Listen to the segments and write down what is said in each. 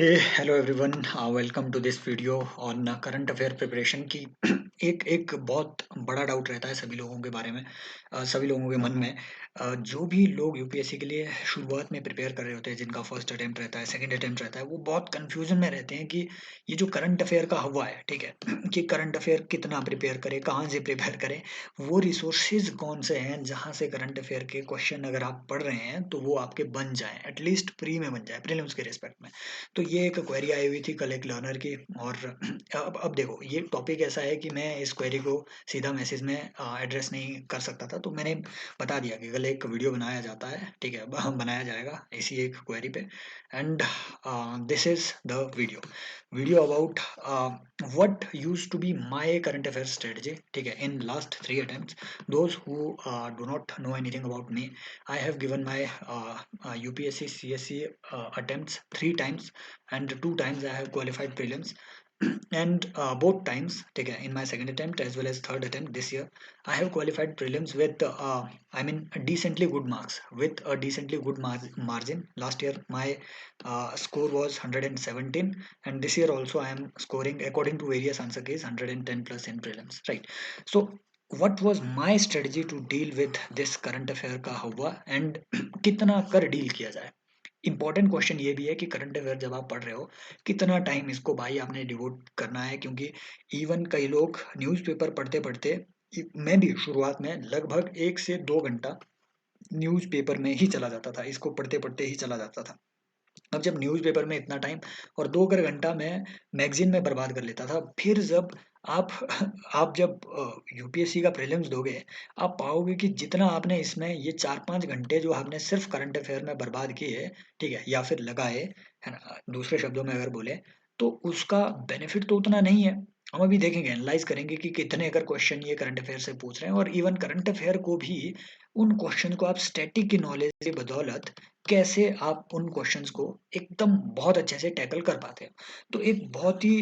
Hey hello everyone, welcome to this video on current affair preparation की। एक एक बहुत बड़ा डाउट रहता है सभी लोगों के बारे में, सभी लोगों के मन में। जो भी लोग यूपीएससी के लिए शुरुआत में प्रिपेयर कर रहे होते हैं, जिनका फर्स्ट अटेम्प्ट रहता है, सेकंड अटेम्प्ट रहता है, वो बहुत कंफ्यूजन में रहते हैं कि ये जो करंट अफेयर का हवा है, ठीक है, कि करंट अफेयर कितना प्रिपेयर करें, कहाँ से प्रिपेयर करें, वो रिसोर्सेज कौन से हैं जहाँ से करंट अफेयर के क्वेश्चन अगर आप पढ़ रहे हैं तो वो आपके बन जाएं, एटलीस्ट प्री में बन जाए, प्रीलिम्स के रिस्पेक्ट में। तो ये एक क्वेरी आई हुई थी कल एक लर्नर की। और अब देखो, ये टॉपिक ऐसा है कि मैं इस क्वेरी को सीधा मैसेज में एड्रेस नहीं कर सकता था, तो मैंने बता दिया कि कल एक वीडियो बनाया जाता है, ठीक है, बनाया जाएगा इसी एक क्वेरी पे। And this is the video about what used to be my current affair strategy, ठीक है, in last 3 attempts. Those who do not know anything about me, I have given my UPSC CSC attempts 3 times, and 2 times I have qualified prelims. And both times, ठीक है, in my second attempt as well as third attempt this year, I have qualified prelims with I mean decently good marks, with a decently good margin. Last year my score was 117, and this year also I am scoring according to various answer keys 110 plus in prelims, right? So what was my strategy to deal with this current affair का हवा, and कितना कर deal किया जाए। Important question ये भी है कि करंट अफेयर जब आप पढ़ रहे हो, कितना टाइम इसको भाई आपने डिवोट करना है, क्योंकि इवन कई लोग न्यूज़पेपर पढ़ते पढ़ते, मैं भी शुरुआत में लगभग 1 से 2 घंटा न्यूज़पेपर में ही चला जाता था, इसको पढ़ते पढ़ते ही चला जाता था। अब जब न्यूज़पेपर में इतना टाइम और 2 घंटा मैं मैगजीन में बर्बाद कर लेता था, फिर जब आप आप जब यूपीएससी का प्रीलिम्स दोगे, आप पाओगे कि जितना आपने इसमें ये 4-5 घंटे जो आपने सिर्फ करंट अफेयर में बर्बाद किए, ठीक है, या फिर लगाए, है ना, दूसरे शब्दों में अगर बोले, तो उसका बेनिफिट तो उतना नहीं है। हम अभी देखेंगे, एनालाइज करेंगे कि कितने अगर क्वेश्चन ये करंट अफेयर से पूछ रहे हैं, और इवन करंट अफेयर को भी, उन क्वेश्चन को आप स्टैटिक की नॉलेज की बदौलत कैसे आप उन क्वेश्चंस को एकदम बहुत अच्छे से टैकल कर पाते हो। तो एक बहुत ही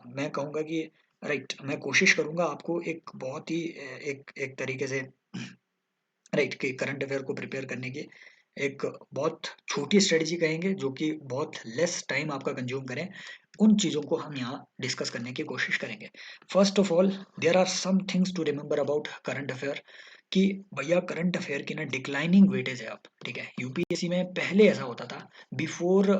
मैं कहूँगा कि राइट, मैं कोशिश करूँगा आपको एक बहुत ही एक एक तरीके से राइट कि करंट अफेयर को प्रिपेयर करने की एक बहुत छोटी स्ट्रेटजी कहेंगे, जो कि बहुत लेस टाइम आपका कंज्यूम करें। उन चीज़ों को हम यहाँ डिस्कस करने की कोशिश करेंगे। First of all, there are some things to remember about current affair, कि भैया करंट अफेयर की ना डिक्लाइनिंग वेटेज है अब, ठीक है। यूपीएससी में पहले ऐसा होता था, बिफोर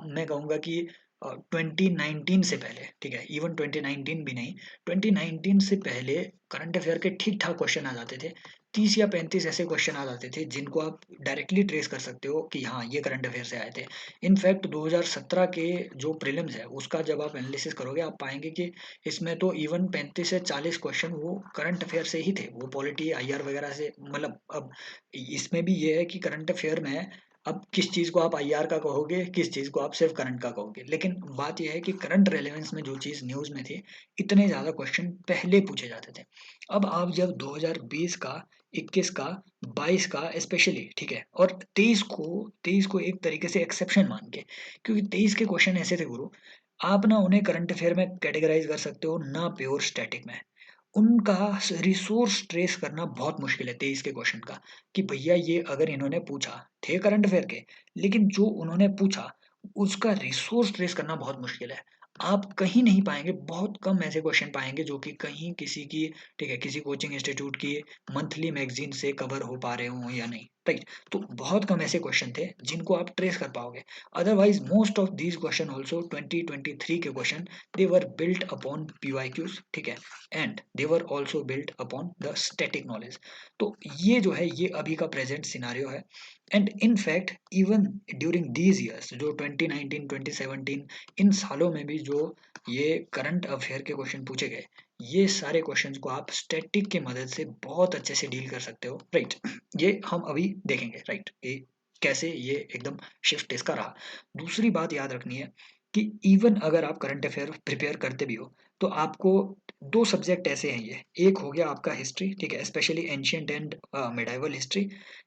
मैं कहूँगा कि 2019 से पहले, ठीक है, इवन 2019 भी नहीं, 2019 से पहले करंट अफेयर के ठीक ठाक क्वेश्चन आ जाते थे। 30 या 35 ऐसे क्वेश्चन आ जाते थे जिनको आप डायरेक्टली ट्रेस कर सकते हो कि हाँ, ये करंट अफेयर से आए थे। इनफैक्ट 2017 के जो प्रीलिम्स है उसका जब आप एनालिसिस करोगे, आप पाएंगे कि इसमें तो इवन 35 से 40 क्वेश्चन वो करंट अफेयर से ही थे, वो पॉलिटी आईआर वगैरह से, मतलब अब इसमें भी ये है कि करंट अफेयर में अब किस चीज़ को आप आईआर का कहोगे, किस चीज़ को आप सिर्फ करंट का कहोगे। लेकिन बात यह है कि करंट रेलेवेंस में जो चीज़ न्यूज़ में थी, इतने ज़्यादा क्वेश्चन पहले पूछे जाते थे। अब आप जब 2020 का, 21 का, 22 का स्पेशली, ठीक है, और 23 को एक तरीके से एक्सेप्शन मान के, क्योंकि 23 के क्वेश्चन ऐसे थे गुरु, आप ना उन्हें करंट अफेयर में कैटेगराइज कर सकते हो, ना प्योर स्टैटिक में। उनका रिसोर्स ट्रेस करना बहुत मुश्किल है 23 के क्वेश्चन का, कि भैया ये अगर इन्होंने पूछा, थे करंट अफेयर के, लेकिन जो उन्होंने पूछा उसका रिसोर्स ट्रेस करना बहुत मुश्किल है। आप कहीं नहीं पाएंगे, बहुत कम ऐसे क्वेश्चन पाएंगे जो कि कहीं किसी की, ठीक है, किसी कोचिंग इंस्टीट्यूट की मंथली मैगजीन से कवर हो पा रहे हों या नहीं, राइट। तो बहुत कम ऐसे क्वेश्चन थे जिनको आप ट्रेस कर पाओगे। Otherwise most of these question also 2023 के question, they were built upon PYQs, ठीक है, and they were also built upon the static knowledge. तो ये जो है, ये अभी का प्रेजेंट सिनारियो है। And in fact even during these years, जो 2019 2017, इन सालों में भी जो ये करंट अफेयर के क्वेश्चन पूछे गए, ये सारे क्वेश्चंस को आप स्टैटिक की मदद से बहुत अच्छे से डील कर सकते हो, राइट। ये हम अभी देखेंगे, राइट, ये कैसे ये एकदम शिफ्ट इसका रहा। दूसरी बात याद रखनी है कि इवन अगर आप करंट अफेयर प्रिपेयर करते भी हो, तो आपको दो सब्जेक्ट ऐसे हैं ये, एक हो गया आपका हिस्ट्री, ठीक है, specially ancient and medieval history,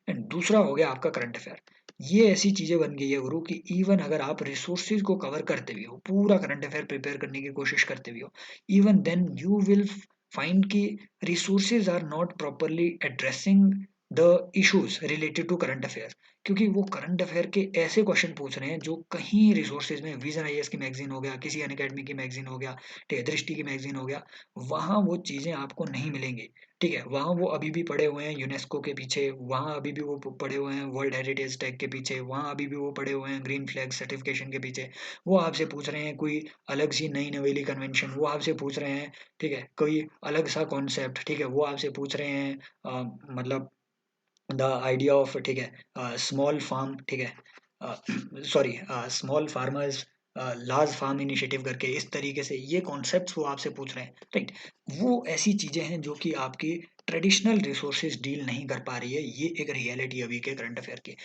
and दूसरा हो गया आपका करंट अफेयर। ये ऐसी चीजें बन गई है गुरु कि इवन अगर आप रिसोर्सेज को कवर करते भी हो, पूरा करंट अफेयर प्रिपेयर करने की कोशिश करते भी हो, even then you will find कि resources are not properly addressing the issues related to current affair. क्योंकि वो करंट अफेयर के ऐसे क्वेश्चन पूछ रहे हैं जो कहीं रिसोर्सेज में विजन आईएएस की मैगजीन हो गया, किसी अनअकैडमी की मैगजीन हो गया, ठीक है, दृष्टि की मैगजीन हो गया, वहाँ वो चीज़ें आपको नहीं मिलेंगी, ठीक है। वहाँ वो अभी भी पड़े हुए हैं यूनेस्को के पीछे, वहाँ अभी भी वो पड़े हुए हैं वर्ल्ड हेरिटेज टैग के पीछे, वहाँ अभी भी वो पड़े हुए हैं ग्रीन फ्लैग सर्टिफिकेशन के पीछे। वो आपसे पूछ रहे हैं कोई अलग सी नई नवेली कन्वेंशन, वो आपसे पूछ रहे हैं, ठीक है, कोई अलग सा कॉन्सेप्ट, ठीक है, वो आपसे पूछ रहे हैं मतलब द आइडिया ऑफ, ठीक है, स्मॉल फार्म, ठीक है, sorry, small farmers large farm initiative करके, इस तरीके से ये कॉन्सेप्ट्स वो आपसे पूछ रहे हैं, राइट। वो ऐसी चीजें हैं जो कि आपकी ट्रेडिशनल रिसोर्सेज डील नहीं कर पा रही है, ये एक रियलिटी अभी के करंट अफेयर की।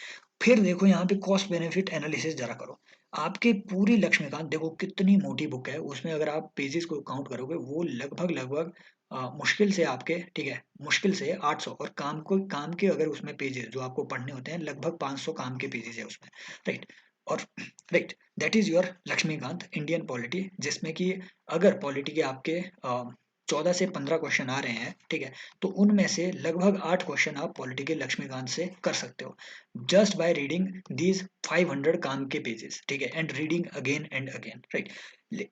फिर देखो यहाँ पे कॉस्ट बेनिफिट एनालिसिस जरा करो। आपके पूरी लक्ष्मीकांत देखो कितनी मोटी बुक है, उसमें अगर आप पेजेस को काउंट करोगे वो लगभग लगभग मुश्किल से आपके, ठीक है, मुश्किल से 800, और काम के अगर उसमें पेजेस जो आपको पढ़ने होते हैं लगभग 500 काम के पेजेस है उसमें, राइट। और right, that is your Laxmikanth Indian polity, जिसमें कि अगर पॉलिटी के आपके 14 से 15 क्वेश्चन आ रहे हैं, ठीक है, तो उनमें से लगभग 8 क्वेश्चन आप पॉलिटी के लक्ष्मीकांत से कर सकते हो, जस्ट बाय रीडिंग दीज 500 काम के पेजेस, ठीक है, and reading again and again, right.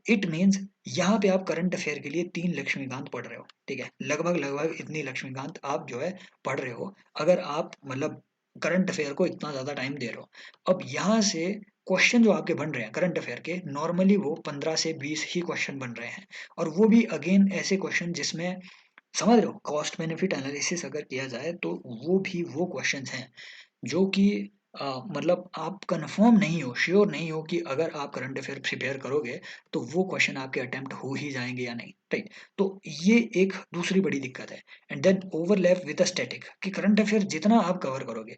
It means यहाँ पे आप करंट अफेयर के लिए 3 लक्ष्मीकांत पढ़ रहे हो, ठीक है, लगभग लगभग इतनी लक्ष्मीकांत आप जो है पढ़ रहे हो, अगर आप मतलब करंट अफेयर को इतना ज्यादा टाइम दे रहे हो। अब यहाँ से क्वेश्चन जो आपके बन रहे हैं करंट अफेयर के, नॉर्मली वो 15 से 20 ही क्वेश्चन बन रहे हैं, और वो भी अगेन ऐसे क्वेश्चन जिसमें, समझ रहे हो, कॉस्ट बेनिफिट एनालिसिस अगर किया जाए तो वो भी वो क्वेश्चंस हैं जो कि मतलब आप कंफर्म नहीं हो, श्योर नहीं हो कि अगर आप करंट अफेयर प्रिपेयर करोगे तो वो क्वेश्चन आपके अटेम्प्ट हो ही जाएंगे या नहीं, राइट। तो ये एक दूसरी बड़ी दिक्कत है। And then overlap with the static, कि करंट अफेयर जितना आप कवर करोगे,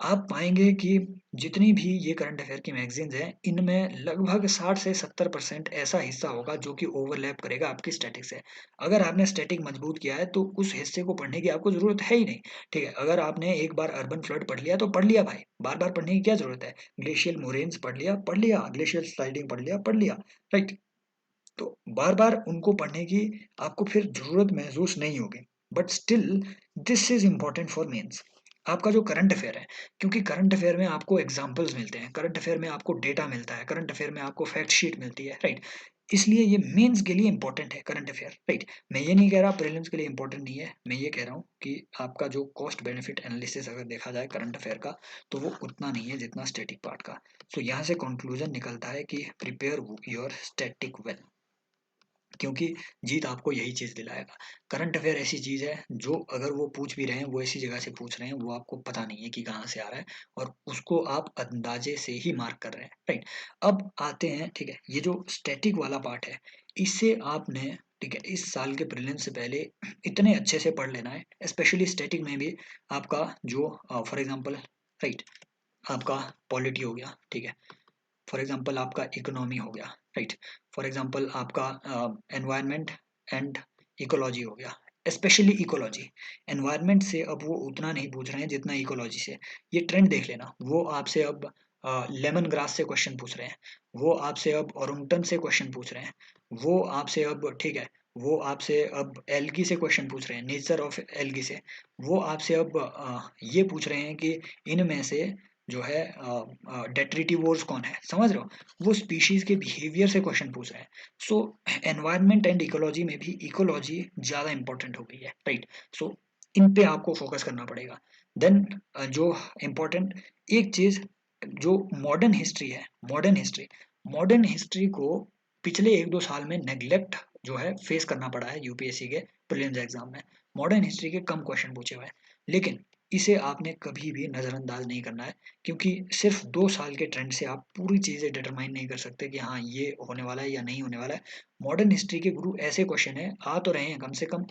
आप पाएंगे कि जितनी भी ये करंट अफेयर की मैगजीन्स हैं, इनमें लगभग 60 से 70% ऐसा हिस्सा होगा जो कि ओवरलैप करेगा आपकी स्टैटिक से। अगर आपने स्टैटिक मजबूत किया है तो उस हिस्से को पढ़ने की आपको जरूरत है ही नहीं, ठीक है। अगर आपने एक बार अर्बन फ्लड पढ़ लिया तो पढ़ लिया भाई, बार बार पढ़ने की क्या जरूरत है। ग्लेशियल मोरेन्स पढ़ लिया, ग्लेशियल स्लाइडिंग पढ़ लिया, राइट। तो बार बार उनको पढ़ने की आपको फिर जरूरत महसूस नहीं होगी। But still this is important for mains, आपका जो करंट अफेयर है, क्योंकि करंट अफेयर में आपको एग्जाम्पल्स मिलते हैं, करंट अफेयर में आपको डेटा मिलता है, करंट अफेयर में आपको फैक्ट शीट मिलती है, राइट। इसलिए ये मेंस के लिए इंपॉर्टेंट है करंट अफेयर, राइट। मैं ये नहीं कह रहा प्रीलिम्स के लिए इंपॉर्टेंट नहीं है, मैं ये कह रहा हूँ कि आपका जो कॉस्ट बेनिफिट एनालिसिस अगर देखा जाए करंट अफेयर का, तो वो उतना नहीं है जितना स्टैटिक पार्ट का। सो यहाँ से कंक्लूजन निकलता है कि प्रिपेयर योर स्टैटिक वेल, क्योंकि जीत आपको यही चीज दिलाएगा। करंट अफेयर ऐसी चीज है जो अगर वो पूछ भी रहे हैं, वो ऐसी जगह से पूछ रहे हैं, वो आपको पता नहीं है कि कहाँ से आ रहा है, और उसको आप अंदाजे से ही मार्क कर रहे हैं, राइट। अब आते हैं, ठीक है, ये जो स्टैटिक वाला पार्ट है, इससे आपने, ठीक है, इस साल के प्रीलिम्स से पहले इतने अच्छे से पढ़ लेना है, स्पेशली स्टैटिक में भी। आपका जो फॉर एग्जाम्पल, राइट, आपका पॉलिटी हो गया, ठीक है, फॉर एग्जांपल आपका इकोनॉमी हो गया, राइट, फॉर एग्जांपल आपका एनवायरनमेंट एंड इकोलॉजी हो गया, स्पेशली इकोलॉजी। एनवायरनमेंट से अब वो उतना नहीं पूछ रहे हैं जितना इकोलॉजी से। ये ट्रेंड देख लेना, वो आपसे अब लेमन ग्रास से क्वेश्चन पूछ रहे हैं, वो आपसे अब ओरंगटन से क्वेश्चन पूछ रहे हैं, वो आपसे अब, ठीक है, वो आपसे अब एल्गी से क्वेश्चन पूछ रहे हैं, नेचर ऑफ एल्गी से। वो आपसे अब ये पूछ रहे हैं कि इनमें से जो है डेट्रिटिवोर्स कौन है, समझ रहे हो, वो स्पीशीज के बिहेवियर से क्वेश्चन पूछ रहे हैं। सो एनवायरनमेंट एंड इकोलॉजी में भी इकोलॉजी ज्यादा इंपॉर्टेंट हो गई है, राइट। सो इन पे आपको फोकस करना पड़ेगा। देन जो इम्पोर्टेंट एक चीज, जो मॉडर्न हिस्ट्री है, मॉडर्न हिस्ट्री को पिछले 1-2 साल में नेग्लेक्ट जो है फेस करना पड़ा है यूपीएससी के प्रीलिम्स एग्जाम में। मॉडर्न हिस्ट्री के कम क्वेश्चन पूछे हुए हैं, लेकिन इसे आपने कभी भी नजरअंदाज नहीं करना है, क्योंकि सिर्फ 2 साल के ट्रेंड से आप पूरी चीजें डिटरमाइन नहीं कर सकते कि हाँ ये होने वाला है या नहीं होने वाला है। मॉडर्न हिस्ट्री के गुरु ऐसे क्वेश्चन है आ तो रहे हैं, कम से कम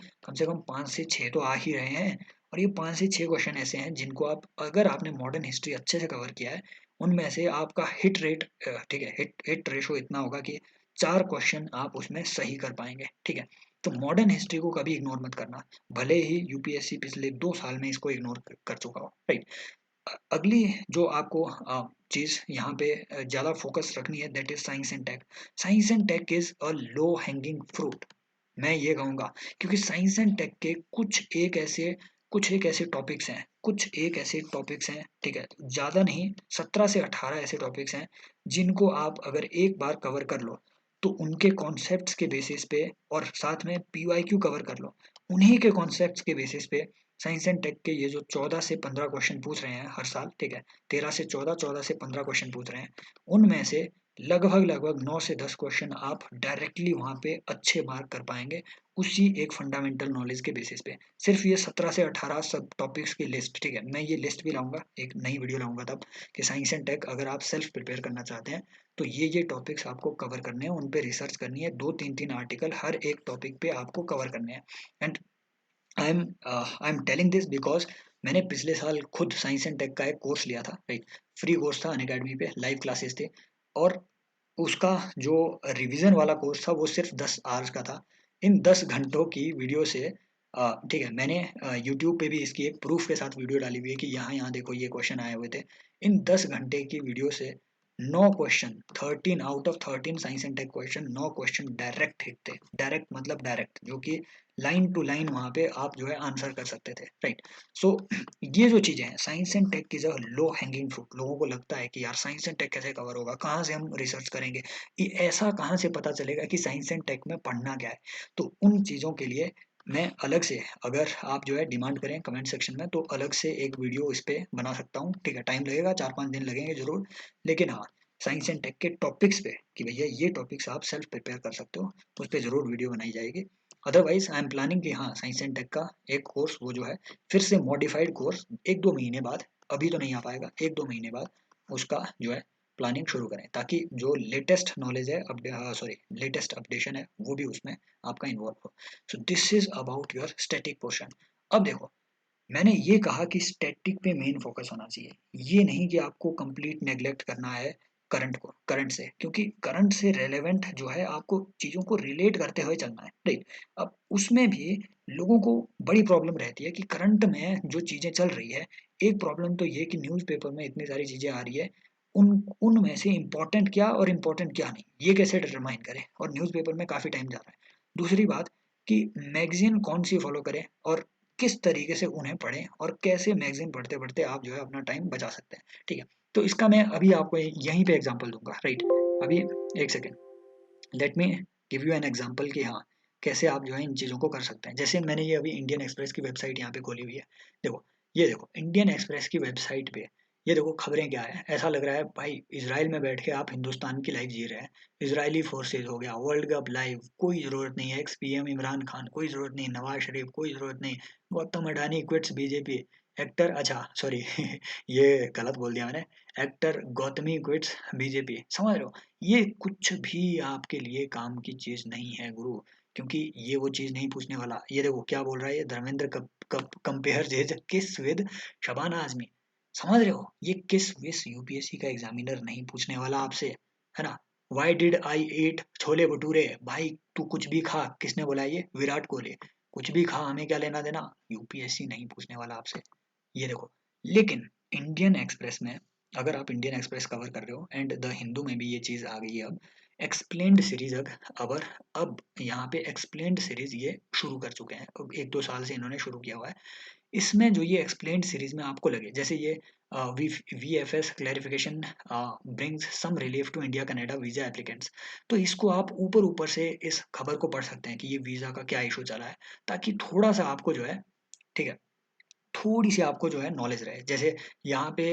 5 से 6 तो आ ही रहे हैं। और ये 5 से 6 क्वेश्चन ऐसे हैं जिनको आप, अगर आपने मॉडर्न हिस्ट्री अच्छे से कवर किया है, उनमें से आपका हिट रेट, ठीक है, हिट रेशो इतना होगा कि 4 क्वेश्चन आप उसमें सही कर पाएंगे, ठीक है। तो मॉडर्न हिस्ट्री को कभी इग्नोर मत करना, भले ही यूपीएससी पिछले 2 साल में इसको इग्नोर कर चुका हो, राइट। अगली जो आपको चीज यहाँ पे ज्यादा फोकस रखनी है, that is science and tech. Science and tech is a low hanging fruit, मैं ये कहूंगा, क्योंकि साइंस एंड टेक के कुछ एक ऐसे टॉपिक्स हैं, कुछ एक ऐसे टॉपिक्स हैं, ठीक है, ज़्यादा नहीं, 17 से 18 ऐसे टॉपिक्स हैं जिनको आप अगर एक बार कवर कर लो तो उनके कॉन्सेप्ट्स के बेसिस पे, और साथ में पीवाईक्यू कवर कर लो, उन्हीं के कॉन्सेप्ट्स के बेसिस पे साइंस एंड टेक के ये जो 14 से 15 क्वेश्चन पूछ रहे हैं हर साल, ठीक है, 13 से 14, 14 से 15 क्वेश्चन पूछ रहे हैं, उनमें से लगभग 9 से 10 क्वेश्चन आप डायरेक्टली वहाँ पे अच्छे मार्क कर पाएंगे उसी एक फंडामेंटल नॉलेज के बेसिस पे। सिर्फ ये 17 से 18 सब टॉपिक्स की लिस्ट, ठीक है, मैं ये लिस्ट भी लाऊंगा, एक नई वीडियो लाऊंगा तब, कि साइंस एंड टेक अगर आप सेल्फ प्रिपेयर करना चाहते हैं तो ये टॉपिक्स आपको कवर करने हैं, उन पे रिसर्च करनी है, 2-3 आर्टिकल हर एक टॉपिक पे आपको कवर करने हैं। And I am telling this because मैंने पिछले साल खुद साइंस एंड टेक का एक कोर्स लिया था, राइट, फ्री कोर्स था अनअकैडमी पे, लाइव क्लासेस थे, और उसका जो रिवीजन वाला कोर्स था वो सिर्फ 10 आवर्स का था। इन 10 घंटों की वीडियो से ठीक है, मैंने यूट्यूब पे भी इसकी एक प्रूफ के साथ वीडियो डाली हुई है कि यहाँ यहाँ देखो ये क्वेश्चन आए हुए थे। इन 10 घंटे की वीडियो से 9 question, 13 out of 13 science and tech question, 9 question direct hit थे, डायरेक्ट मतलब डायरेक्ट, जो कि लाइन टू लाइन वहाँ पे आप जो है आंसर कर सकते थे, राइट। सो ये जो चीज़ें हैं, साइंस एंड टेक की जो लो हैंगिंग फ्रूट, लोगों को लगता है कि यार साइंस एंड टेक कैसे कवर होगा, कहाँ से हम रिसर्च करेंगे, ये ऐसा कहाँ से पता चलेगा कि साइंस एंड टेक में पढ़ना क्या है। तो उन चीज़ों के लिए मैं अलग से, अगर आप जो है डिमांड करें कमेंट सेक्शन में, तो अलग से एक वीडियो इस पे बना सकता हूँ, ठीक है, टाइम लगेगा, 4-5 दिन लगेंगे जरूर, लेकिन हाँ, साइंस एंड टेक के टॉपिक्स पे कि भैया ये टॉपिक्स आप सेल्फ प्रिपेयर कर सकते हो, उस पर जरूर वीडियो बनाई जाएगी। अदरवाइज आई एम प्लानिंग कि हाँ, साइंस एंड टेक का एक कोर्स वो जो है फिर से मॉडिफाइड कोर्स 1-2 महीने बाद, अभी तो नहीं आ पाएगा, 1-2 महीने बाद उसका जो है प्लानिंग शुरू करें, ताकि जो लेटेस्ट नॉलेज है, सॉरी लेटेस्ट अपडेशन है, वो भी उसमें आपका इन्वॉल्व हो। So this is about your static portion. अब देखो, मैंने ये कहा कि स्टैटिक पे मेन फोकस होना चाहिए, ये नहीं कि आपको कंप्लीट नेग्लेक्ट करना है करंट से, क्योंकि करंट से रेलेवेंट जो है आपको चीज़ों को रिलेट करते हुए चलना है, राइट। अब उसमें भी लोगों को बड़ी प्रॉब्लम रहती है कि करंट में जो चीज़ें चल रही है, एक प्रॉब्लम तो ये कि न्यूज़पेपर में इतनी सारी चीज़ें आ रही है, उन उनमें से इम्पोर्टेंट क्या और इम्पोर्टेंट क्या नहीं, ये कैसे डिटरमाइन करें, और न्यूज़पेपर में काफ़ी टाइम जा रहा है। दूसरी बात कि मैगजीन कौन सी फॉलो करें और किस तरीके से उन्हें पढ़ें, और कैसे मैगज़ीन पढ़ते-पढ़ते आप जो है अपना टाइम बचा सकते हैं, ठीक है। तो इसका मैं अभी आपको यहीं पे एग्ज़ाम्पल दूँगा, राइट। अभी 1 second, let me give you an example कि हाँ, कैसे आप जो है इन चीज़ों को कर सकते हैं। जैसे मैंने ये अभी इंडियन एक्सप्रेस की वेबसाइट यहाँ पे खोली हुई है। देखो, ये देखो इंडियन एक्सप्रेस की वेबसाइट पे ये देखो खबरें क्या है। ऐसा लग रहा है भाई इज़राइल में बैठ के आप हिंदुस्तान की लाइफ़ जी रहे हैं। इज़राइली फोर्सेस हो गया, वर्ल्ड कप लाइव, कोई ज़रूरत नहीं है, एक्स पीएम इमरान खान, कोई ज़रूरत नहीं, नवाज़ शरीफ, कोई ज़रूरत नहीं, Gautam Adani quits BJP, actor अच्छा सॉरी ये गलत बोल दिया मैंने, एक्टर गौतमी क्विट्स बीजेपी, समझ रहे हो? ये कुछ भी आपके लिए काम की चीज़ नहीं है गुरु, क्योंकि ये वो चीज़ नहीं पूछने वाला। ये देखो क्या बोल रहा है ये, Dharmendra cup cup compare his किस विद शबाना आज़मी। समझ रहे हो? ये किस विस यूपीएससी का एग्जामिनर नहीं पूछने वाला आपसे, है ना? व्हाई डिड आई ईट छोले भटूरे? भाई तू कुछ भी खा, किसने बोला ये? विराट कोहली। कुछ भी खा, हमें क्या लेना देना? यूपीएससी नहीं पूछने वाला आपसे। ये देखो, लेकिन इंडियन एक्सप्रेस में, अगर आप इंडियन एक्सप्रेस कवर कर रहे हो, एंड द हिंदू में भी ये चीज़ आ गई है अब, एक्सप्लेन्ड सीरीज अब यहाँ पे एक्सप्लेन्ड सीरीज ये शुरू कर चुके हैं, अब 1-2 साल से इन्होंने शुरू किया हुआ है। इसमें जो ये एक्सप्लेन्ड सीरीज में आपको लगे, जैसे ये VFS clarification brings some relief to India Canada visa applicants, तो इसको आप ऊपर ऊपर से इस खबर को पढ़ सकते हैं कि ये वीज़ा का क्या इशू चला है, ताकि थोड़ा सा आपको जो है, ठीक है, थोड़ी-सी आपको जो है नॉलेज रहे। जैसे यहाँ पे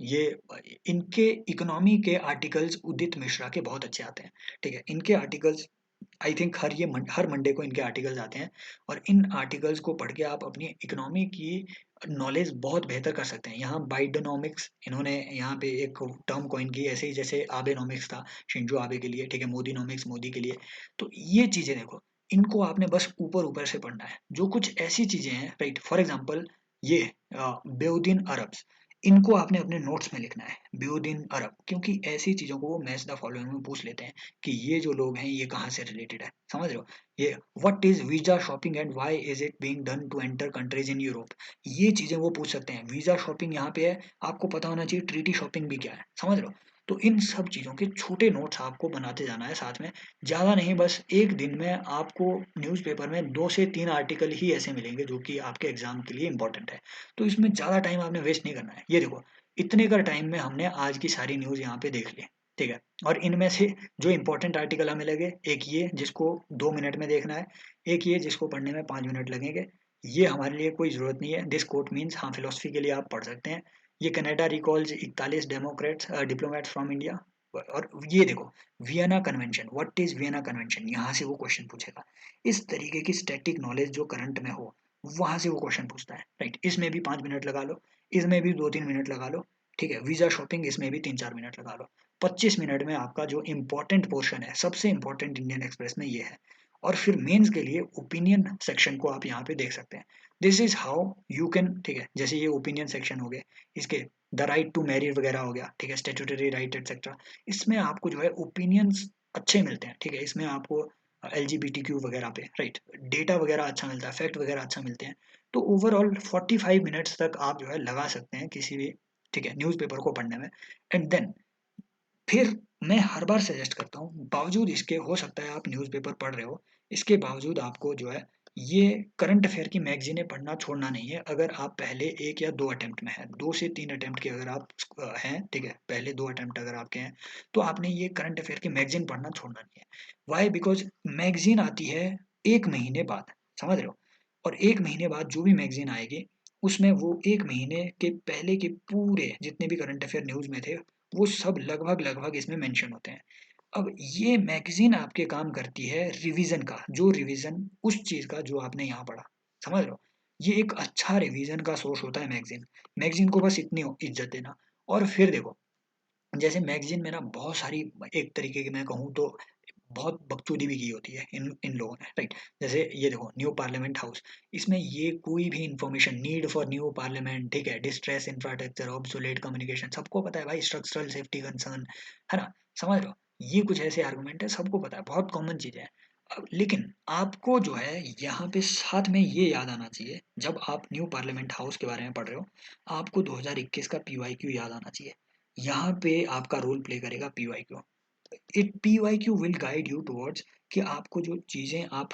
ये इनके इकोनॉमी के आर्टिकल्स उदित मिश्रा के बहुत अच्छे आते हैं, ठीक है? इनके articles I think her Monday को इनके आर्टिकल्स आते हैं, और इन आर्टिकल्स को पढ़ के आप अपनी इकोनॉमी की नॉलेज बहुत बेहतर कर सकते हैं। यहाँ बाइडेनॉमिक्स इन्होंने यहाँ पे एक टर्म कॉइन की, ऐसे ही जैसे आबेनॉमिक्स था शिंजो आबे के लिए, ठीक है? मोदीनॉमिक्स मोदी के लिए। तो ये चीज़ें देखो, इनको आपने बस ऊपर-ऊपर से पढ़ना है। जो कुछ ऐसी चीज़ें हैं, राइट, फॉर एग्ज़ाम्पल ये बेउद्दीन अरब्स, इनको आपने अपने नोट्स में लिखना है, बेउद्दीन अरब, क्योंकि ऐसी चीज़ों को वो मैच द फॉलोइंग में पूछ लेते हैं कि ये जो लोग हैं ये कहाँ से रिलेटेड है, समझ रहे हो? ये what is visa shopping and why is it being done to enter countries in Europe, ये चीज़ें वो पूछ सकते हैं। वीज़ा शॉपिंग यहाँ पे है, आपको पता होना चाहिए ट्रीटी शॉपिंग भी क्या है, समझ रहे हो? तो इन सब चीज़ों के छोटे नोट्स आपको बनाते जाना है साथ में, ज़्यादा नहीं, बस एक दिन में आपको न्यूज़पेपर में 2 से 3 आर्टिकल ही ऐसे मिलेंगे जो कि आपके एग्ज़ाम के लिए इम्पोर्टेंट है। तो इसमें ज़्यादा टाइम आपने वेस्ट नहीं करना है। ये देखो, इतने का टाइम में हमने आज की सारी न्यूज़ यहाँ पे देख ली, ठीक है? और इनमें से जो इम्पोर्टेंट आर्टिकल हमें लगे, एक ये जिसको 2 मिनट में देखना है, एक ये जिसको पढ़ने में 5 मिनट लगेंगे। ये हमारे लिए कोई ज़रूरत नहीं है। दिस कोट मीन्स हाँ, फिलॉसफी के लिए आप पढ़ सकते हैं। ये Canada recalls 41 Democrats diplomats from India. और ये देखो, Vienna convention, what is Vienna convention, यहाँ से वो क्वेश्चन पूछेगा। इस तरीके की स्टैटिक नॉलेज जो करंट में हो, वहां से वो क्वेश्चन पूछता है, राइट? इसमें भी 5 मिनट लगा लो, इसमें भी 2-3 मिनट लगा लो, ठीक है? वीजा शॉपिंग, इसमें भी 3-4 मिनट लगा लो। 25 मिनट में आपका जो इम्पोर्टेंट पोर्शन है, सबसे इम्पोर्टेंट इंडियन एक्सप्रेस में ये है। और फिर मेंस के लिए ओपिनियन सेक्शन को आप यहाँ पे देख सकते हैं। This is how you can, ठीक है? जैसे ये ओपिनियन सेक्शन हो गए, इसके द राइट टू मैरी वगैरह हो गया, ठीक है? Statutory right etcetera. इसमें आपको जो है ओपिनियंस अच्छे मिलते हैं, ठीक है? इसमें आपको एलजीबीटीक्यू वगैरह पे, राइट, डेटा वगैरह अच्छा मिलता है, फैक्ट वगैरह अच्छा मिलते हैं। तो ओवरऑल 45 मिनट्स तक आप जो है लगा सकते हैं किसी भी, ठीक है, न्यूज़पेपर को पढ़ने में। एंड देन फिर मैं हर बार सजेस्ट करता हूँ, बावजूद इसके हो सकता है आप न्यूज़पेपर पढ़ रहे हो, इसके बावजूद आपको जो है ये करंट अफेयर की मैगज़ीनें पढ़ना छोड़ना नहीं है। अगर आप पहले 1 या 2 अटेम्प्ट में हैं, 2 से 3 अटेम्प्ट के अगर आप हैं, ठीक है? पहले 2 अटेम्प्ट अगर आपके हैं, तो आपने ये करंट अफेयर की मैगज़ीन पढ़ना छोड़ना नहीं है। व्हाई? बिकॉज़ मैगज़ीन आती है 1 महीने बाद, समझ रहे हो? और 1 महीने बाद जो भी मैगज़ीन आएगी, उसमें वो 1 महीने के पहले के पूरे जितने भी करंट अफेयर न्यूज़ में थे, वो सब लगभग-लगभग इसमें मेंशन होते हैं। अब ये मैगज़ीन आपके काम करती है रिवीजन का, जो रिवीजन उस चीज़ का जो आपने यहाँ पढ़ा, समझ रहे हो? ये एक अच्छा रिवीजन का सोर्स होता है मैगज़ीन। मैगज़ीन को बस इतनी इज़्ज़त देना। और फिर देखो, जैसे मैगज़ीन में ना बहुत सारी, एक तरीके की मैं कहूँ तो बहुत बकचोदी भी की होती है इन इन लोगों ने, राइट? जैसे ये देखो, न्यू पार्लियामेंट हाउस, इसमें ये कोई भी information, need for new parliament, ठीक है, डिस्ट्रेस इंफ्रास्ट्रक्चर, ऑब्सोलेट कम्युनिकेशन, सबको पता है भाई, स्ट्रक्चरल सेफ्टी कंसर्न, है ना? समझ रहे हो? ये कुछ ऐसे आर्गुमेंट है, सबको पता है, बहुत कॉमन चीजें हैं। अब लेकिन आपको जो है यहाँ पे साथ में ये याद आना चाहिए, जब आप न्यू पार्लियामेंट हाउस के बारे में पढ़ रहे हो, आपको 2021 का पीवाईक्यू याद आना चाहिए। यहाँ पे आपका रोल प्ले करेगा PYQ. It PYQ will guide you towards कि आपको जो चीज़ें आप,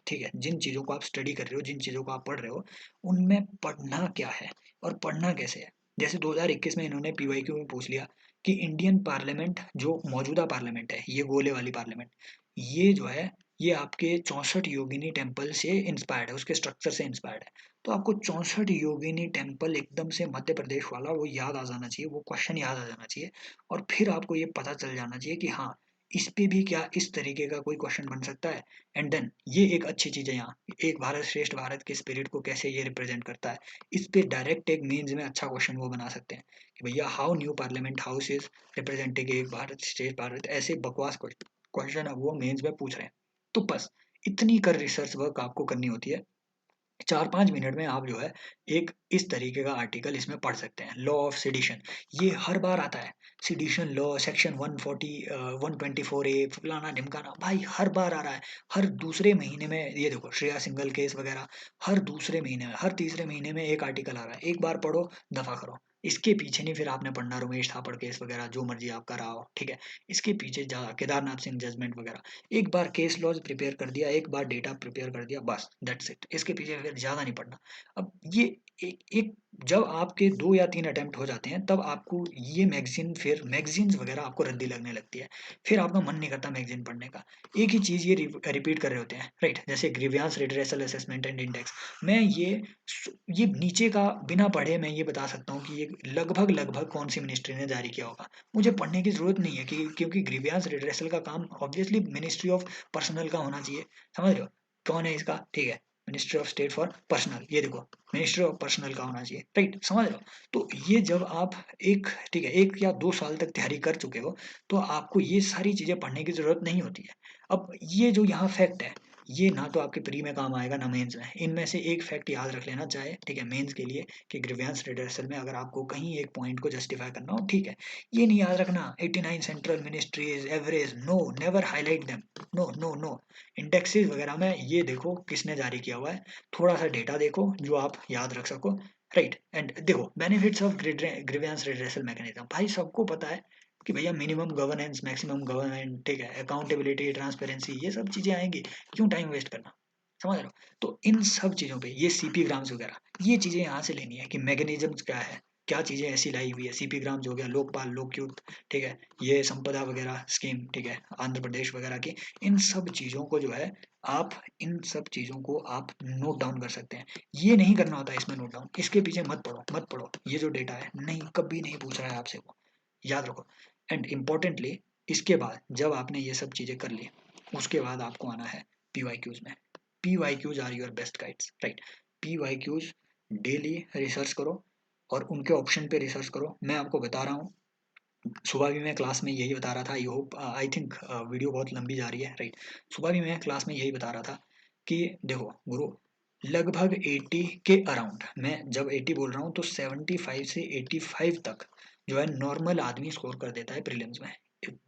ठीक है, जिन चीज़ों को आप स्टडी कर रहे हो, जिन चीज़ों को आप पढ़ रहे हो, उनमें पढ़ना क्या है और पढ़ना कैसे है। जैसे 2021 में इन्होंने पीवाईक्यू में पूछ लिया कि इंडियन पार्लियामेंट, जो मौजूदा पार्लियामेंट है, ये गोले वाली पार्लियामेंट, ये जो है, ये आपके 64 योगिनी टेम्पल से इंस्पायर्ड है, उसके स्ट्रक्चर से इंस्पायर्ड है। तो आपको 64 योगिनी टेम्पल एकदम से मध्य प्रदेश वाला वो याद आ जाना चाहिए, वो क्वेश्चन याद आ जाना चाहिए। और फिर आपको ये पता चल जाना चाहिए कि हाँ, इस पे भी क्या इस तरीके का कोई क्वेश्चन बन सकता है। एंड देन ये एक अच्छी चीज़ है यहाँ, एक भारत श्रेष्ठ भारत के स्पिरिट को कैसे ये रिप्रेजेंट करता है। इस पे डायरेक्ट एक मेंस में अच्छा क्वेश्चन वो बना सकते हैं कि भैया how new parliament house is representing एक भारत श्रेष्ठ भारत, ऐसे बकवास क्वेश्चन अब वो मेंस में पूछ रहे हैं। तो बस इतनी कर रिसर्च वर्क आपको करनी होती है। 4-5 मिनट में आप जो है एक इस तरीके का आर्टिकल इसमें पढ़ सकते हैं। लॉ ऑफ सेडिशन, ये हर बार आता है। सेडिशन लॉ सेक्शन 140 124 ए फलाना ढिमकाना, भाई हर बार आ रहा है। हर दूसरे महीने में ये देखो, श्रेया सिंगल केस वगैरह, हर दूसरे महीने में, हर तीसरे महीने में एक आर्टिकल आ रहा है। एक बार पढ़ो, दफा करो। इसके पीछे नहीं फिर आपने पढ़ना रमेश थापड़ केस वगैरह, जो मर्जी आपका रहा हो, ठीक है? इसके पीछे ज्यादा केदारनाथ सिंह जजमेंट वगैरह, एक बार केस लॉज प्रिपेयर कर दिया, एक बार डेटा प्रिपेयर कर दिया, बस दैट्स इट। इसके पीछे फिर ज़्यादा नहीं पढ़ना। अब ये एक एक जब आपके 2 या 3 अटेम्प्ट हो जाते हैं, तब आपको ये मैगज़ीन, फिर मैगज़ीन्स वगैरह आपको रद्दी लगने लगती है। फिर आपका मन नहीं करता मैगज़ीन पढ़ने का। एक ही चीज़ ये रिपीट कर रहे होते हैं, राइट? जैसे grievance redressal assessment and index. मैं ये नीचे का बिना पढ़े मैं ये बता सकता हूँ कि ये लगभग कौन-सी मिनिस्ट्री ने जारी किया होगा। मुझे पढ़ने की ज़रूरत नहीं है कि क्योंकि ग्रीवियंस रिड्रेसल का काम ऑब्वियसली मिनिस्ट्री ऑफ पर्सनल का होना चाहिए। समझ रहे हो? कौन है इसका? ठीक है, ministry of state for personal, ये देखो, मिनिस्ट्री ऑफ पर्सनल का होना चाहिए, राइट? समझ रहे हो? तो ये जब आप एक, ठीक है, 1 या 2 साल तक तैयारी कर चुके हो, तो आपको ये सारी चीज़ें पढ़ने की ज़रूरत नहीं होती है। अब ये जो यहाँ फैक्ट है, ये ना तो आपके प्री में काम आएगा, ना मेंस में। इनमें से एक फैक्ट याद रख लेना चाहे, ठीक है, मेंस के लिए, कि ग्रीवियंस रिड्रेसल में अगर आपको कहीं एक पॉइंट को जस्टिफाई करना हो, ठीक है। ये नहीं याद रखना 89 central ministries average, no, never highlight them, no no no. Indexes वगैरह में ये देखो किसने जारी किया हुआ है, थोड़ा सा डेटा देखो जो आप याद रख सको, राइट? एंड देखो benefits of grievance redressal mechanism, भाई सबको पता है कि भैया मिनिमम गवर्नेंस, मैक्सिमम गवर्नमेंट, ठीक है, अकाउंटेबिलिटी, ट्रांसपेरेंसी, ये सब चीजें आएंगी, क्यों टाइम वेस्ट करना, समझ रहे हो? तो इन सब चीजों पे ये सीपी ग्राम्स वगैरह, ये चीजें यहाँ से लेनी है कि मैकेनिज्म क्या है, क्या चीजें ऐसी लाई हुई है, सीपी ग्राम्स हो गया, लोकपाल, लोकयुक्त, ठीक है, ये संपदा वगैरह स्कीम, ठीक है, आंध्र प्रदेश वगैरह की, इन सब चीजों को जो है आप, इन सब चीजों को आप नोट डाउन कर सकते हैं। ये नहीं करना होता है इसमें नोट डाउन, इसके पीछे मत पड़ो, मत पड़ो, ये जो डेटा है नहीं, कभी नहीं पूछ रहा है आपसे वो, याद रखो। एंड इम्पोर्टेंटली, इसके बाद जब आपने ये सब चीजें कर ली, उसके बाद आपको आना है पीवाईक्यूज में। PYQs are your best guides, right? PYQs daily research करो और उनके ऑप्शन पे रिसर्च करो। मैं आपको बता रहा हूँ, सुबह भी मैं क्लास में यही बता रहा था, I hope, I think video बहुत लंबी जा रही है, राइट? सुबह भी मैं क्लास में यही बता रहा था कि देखो गुरु, लगभग 80 के अराउंड, मैं जब 80 बोल रहा हूँ तो 75 से 85 तक जो है नॉर्मल आदमी स्कोर कर देता है प्रीलिम्स में।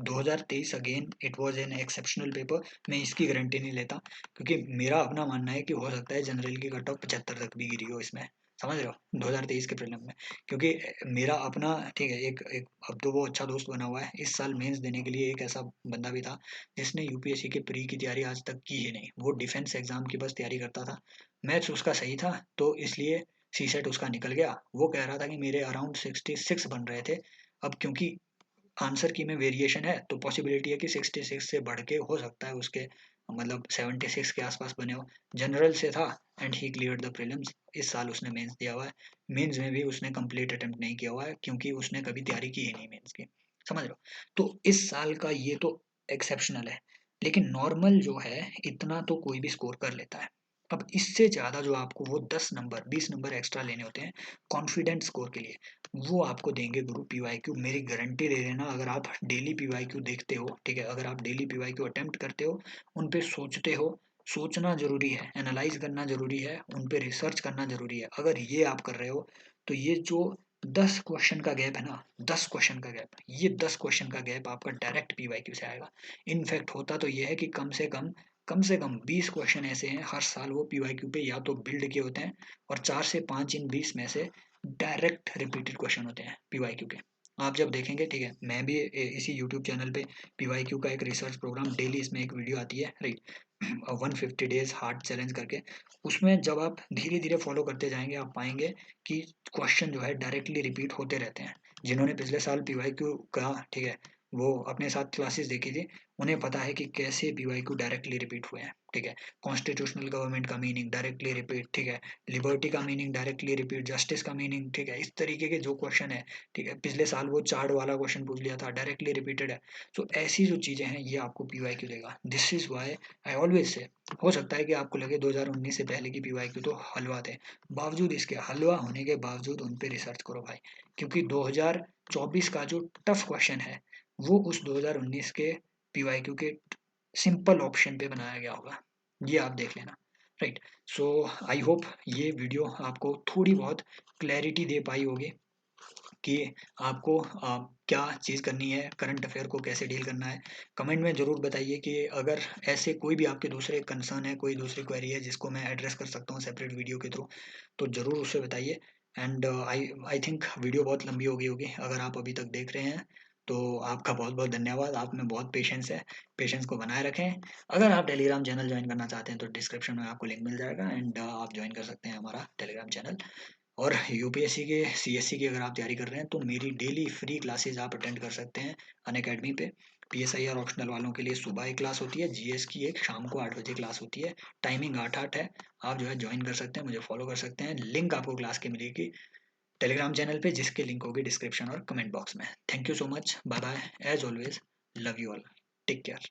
2023 again it was an exceptional paper, मैं इसकी गारंटी नहीं लेता, क्योंकि मेरा अपना मानना है कि हो सकता है जनरल की कट ऑफ 75 तक भी गिरी हो इसमें, समझ रहे हो, 2023 के प्रीलिम में। क्योंकि मेरा अपना, ठीक है, एक एक अब तो वो अच्छा दोस्त बना हुआ है, इस साल मेंस देने के लिए एक ऐसा बंदा भी था जिसने यूपीएससी के प्री की तैयारी आज तक की ही नहीं, वो डिफेंस एग्जाम की बस तैयारी करता था। मैथ्स उसका सही था तो इसलिए सी सेट उसका निकल गया। वो कह रहा था कि मेरे अराउंड 66 बन रहे थे, अब क्योंकि आंसर की में वेरिएशन है तो पॉसिबिलिटी है कि 66 से बढ़ के हो सकता है उसके, मतलब 76 के आसपास बने हो। जनरल से था and he cleared the prelims. इस साल उसने मेंस दिया हुआ है, मेंस में भी उसने कंप्लीट अटेम्प्ट नहीं किया हुआ है क्योंकि उसने कभी तैयारी की ही नहीं मेंस की, समझ रहे हो? तो इस साल का ये तो एक्सेप्शनल है, लेकिन नॉर्मल जो है इतना तो कोई भी स्कोर कर लेता है। अब इससे ज़्यादा जो आपको वो 10 नंबर 20 नंबर एक्स्ट्रा लेने होते हैं कॉन्फिडेंट स्कोर के लिए, वो आपको देंगे गुरु पीवाईक्यू, मेरी गारंटी दे देना। अगर आप डेली पीवाईक्यू देखते हो, ठीक है, अगर आप डेली पीवाईक्यू अटेम्प्ट करते हो, उन पे सोचते हो, सोचना जरूरी है, एनालाइज करना जरूरी है, उन पे रिसर्च करना जरूरी है, अगर ये आप कर रहे हो तो ये जो 10 क्वेश्चन का गैप है ना, 10 क्वेश्चन का गैप, ये 10 क्वेश्चन का गैप आपका डायरेक्ट पीवाईक्यू से आएगा। इनफैक्ट होता तो ये है कि कम से कम 20 क्वेश्चन ऐसे हैं हर साल वो पीवाईक्यू पे या तो बिल्ड किए होते हैं, और 4 से 5 इन 20 में से डायरेक्ट रिपीटेड क्वेश्चन होते हैं पीवाईक्यू के। आप जब देखेंगे, ठीक है, मैं भी इसी यूट्यूब चैनल पे पीवाईक्यू का एक रिसर्च प्रोग्राम, डेली इसमें एक वीडियो आती है, राइट, 150 डेज हार्ड चैलेंज करके, उसमें जब आप धीरे धीरे फॉलो करते जाएंगे आप पाएंगे कि क्वेश्चन जो है डायरेक्टली रिपीट होते रहते हैं। जिन्होंने पिछले साल पीवाईक्यू का, ठीक है, वो अपने साथ क्लासेस देखी थी, उन्हें पता है कि कैसे पीवाईक्यू डायरेक्टली रिपीट हुए हैं, ठीक है। कॉन्स्टिट्यूशनल गवर्नमेंट का मीनिंग डायरेक्टली रिपीट, ठीक है, लिबर्टी का मीनिंग डायरेक्टली रिपीट, जस्टिस का मीनिंग, ठीक है, इस तरीके के जो क्वेश्चन है, ठीक है, पिछले साल वो चार्ट वाला क्वेश्चन पूछ लिया था, डायरेक्टली रिपीटेड है। सो ऐसी जो चीजें हैं ये आपको पीवाईक्यू देगा। This is why I always say, हो सकता है कि आपको लगे 2019 से पहले की पीवाईक्यू तो हलवा थे, बावजूद इसके, हलवा होने के बावजूद उन पे रिसर्च करो भाई, क्योंकि 2024 का जो टफ क्वेश्चन है वो उस 2019 के पीवाईक्यू के सिंपल ऑप्शन पे बनाया गया होगा, ये आप देख लेना, राइट। सो आई होप ये वीडियो आपको थोड़ी बहुत क्लैरिटी दे पाई होगी कि आपको क्या चीज़ करनी है, करंट अफेयर को कैसे डील करना है। कमेंट में ज़रूर बताइए कि अगर ऐसे कोई भी आपके दूसरे कंसर्न है, कोई दूसरी क्वेरी है जिसको मैं एड्रेस कर सकता हूँ सेपरेट वीडियो के थ्रू, तो ज़रूर उससे बताइए। And I I think video बहुत लंबी हो गई होगी, अगर आप अभी तक देख रहे हैं तो आपका बहुत बहुत धन्यवाद, आप में बहुत पेशेंस है, पेशेंस को बनाए रखें। अगर आप टेलीग्राम चैनल ज्वाइन करना चाहते हैं तो डिस्क्रिप्शन में आपको लिंक मिल जाएगा, एंड आप ज्वाइन कर सकते हैं हमारा टेलीग्राम चैनल। और यूपीएससी के, सीएससी की अगर आप तैयारी कर रहे हैं तो मेरी डेली फ्री क्लासेस आप अटेंड कर सकते हैं अनअकैडमी पे। पीएसआईआर ऑप्शनल वालों के लिए सुबह एक क्लास होती है, जीएस की एक शाम को 8 बजे क्लास होती है, टाइमिंग 8-8 है। आप जो है ज्वाइन कर सकते हैं, मुझे फॉलो कर सकते हैं, लिंक आपको क्लास की मिलेगी टेलीग्राम चैनल पे, जिसके लिंक होगी डिस्क्रिप्शन और कमेंट बॉक्स में। Thank you so much, bye bye, as always, love you all, take care.